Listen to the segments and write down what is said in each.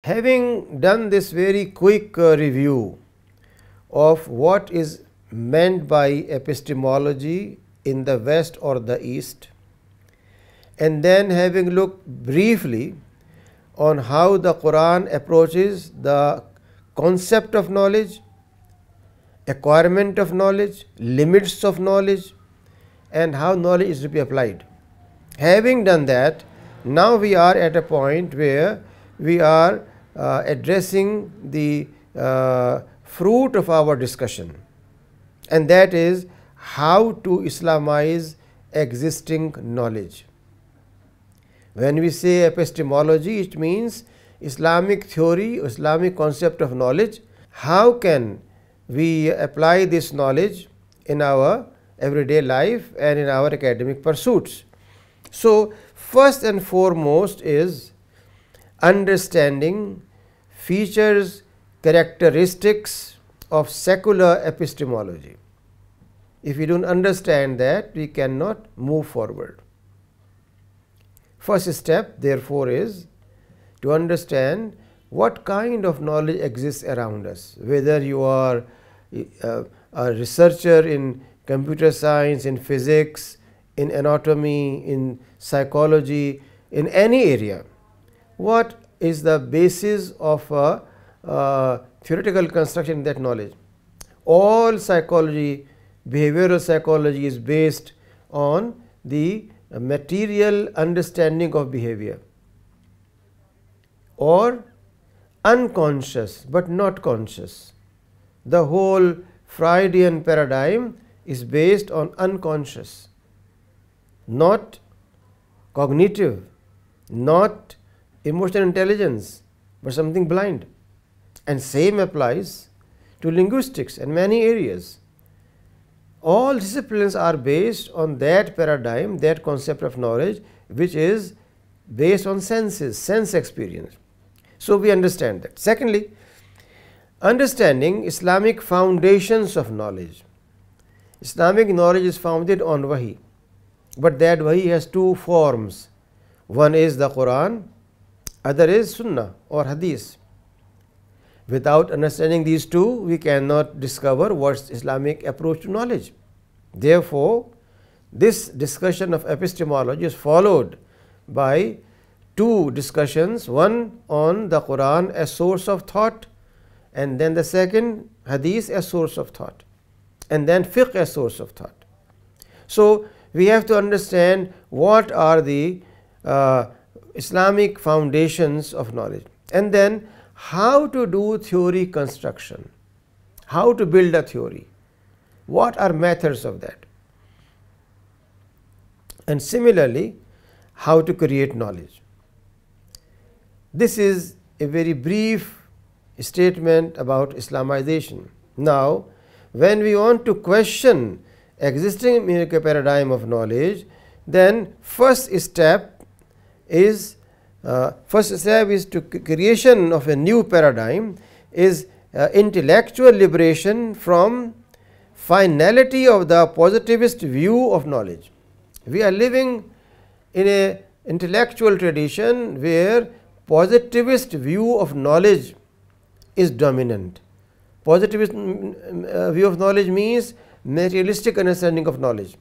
Having done this very quick review of what is meant by epistemology in the West or the East, and then having looked briefly on how the Quran approaches the concept of knowledge, acquirement of knowledge, limits of knowledge, and how knowledge is to be applied. Having done that, now we are at a point where we are addressing the fruit of our discussion, and that is how to Islamize existing knowledge. When we say epistemology, it means Islamic theory, Islamic concept of knowledge. How can we apply this knowledge in our everyday life and in our academic pursuits? So, first and foremost is understanding features, characteristics of secular epistemology. If we don't understand that, we cannot move forward. First step, therefore, is to understand what kind of knowledge exists around us. Whether you are a researcher in computer science, in physics, in anatomy, in psychology, in any area, what is the basis of a theoretical construction in that knowledge? All psychology, behavioral psychology, is based on the material understanding of behavior, or unconscious but not conscious. The whole Freudian paradigm is based on unconscious, not cognitive, not emotional intelligence, but something blind. And same applies to linguistics and many areas. All disciplines are based on that paradigm, that concept of knowledge, which is based on senses, sense experience. So we understand that. Secondly, understanding Islamic foundations of knowledge. Islamic knowledge is founded on Wahi, but that Wahi has two forms. One is the Quran, other is Sunnah or Hadith. Without understanding these two, we cannot discover what's Islamic approach to knowledge. Therefore, this discussion of epistemology is followed by two discussions, one on the Quran as source of thought, and then the second, Hadith as source of thought, and then fiqh as source of thought. So, we have to understand what are the Islamic foundations of knowledge, and then how to do theory construction, how to build a theory, what are methods of that, and similarly how to create knowledge. This is a very brief statement about Islamization. Now, when we want to question existing paradigm of knowledge, then first step is to creation of a new paradigm, is intellectual liberation from finality of the positivist view of knowledge. We are living in an intellectual tradition where positivist view of knowledge is dominant. Positivist view of knowledge means materialistic understanding of knowledge,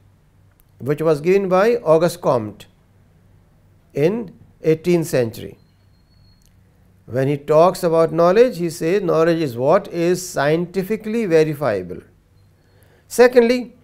which was given by Auguste Comte in 18th century. When he talks about knowledge, he says knowledge is what is scientifically verifiable. Secondly,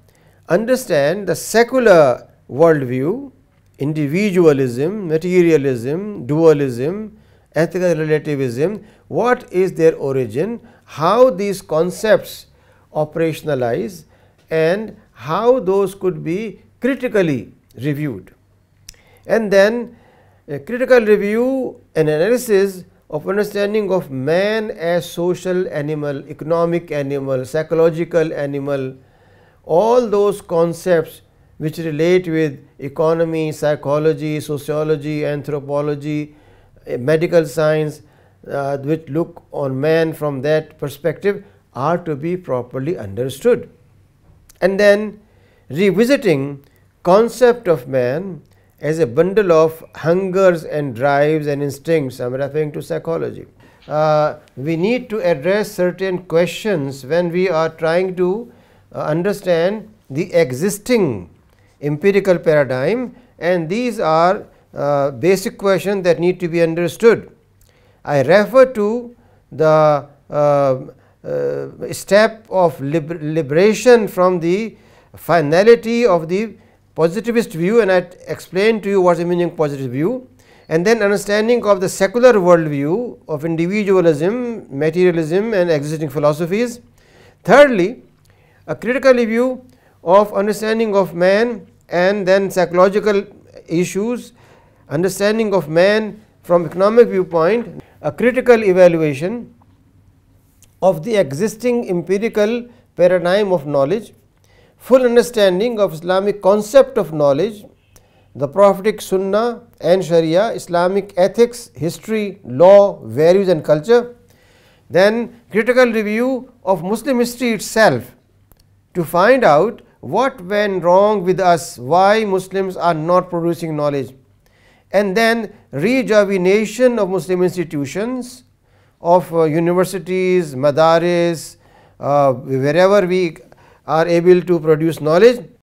understand the secular worldview, individualism, materialism, dualism, ethical relativism, what is their origin, how these concepts operationalize, and how those could be critically reviewed. And then a critical review and analysis of understanding of man as social animal, economic animal, psychological animal, all those concepts which relate with economy, psychology, sociology, anthropology, medical science, which look on man from that perspective, are to be properly understood. And then revisiting concept of man as a bundle of hungers and drives and instincts. I am referring to psychology. we need to address certain questions when we are trying to understand the existing empirical paradigm, and these are basic questions that need to be understood. I refer to the step of liberation from the finality of the positivist view, and I explained to you what is the meaning of positive view, and then understanding of the secular worldview of individualism, materialism and existing philosophies. Thirdly, a critical review of understanding of man, and then psychological issues, understanding of man from economic viewpoint, a critical evaluation of the existing empirical paradigm of knowledge, full understanding of Islamic concept of knowledge, the prophetic Sunnah and Sharia, Islamic ethics, history, law, values and culture. Then critical review of Muslim history itself to find out what went wrong with us, why Muslims are not producing knowledge, and then rejuvenation of Muslim institutions, of universities, madaris, wherever we are able to produce knowledge,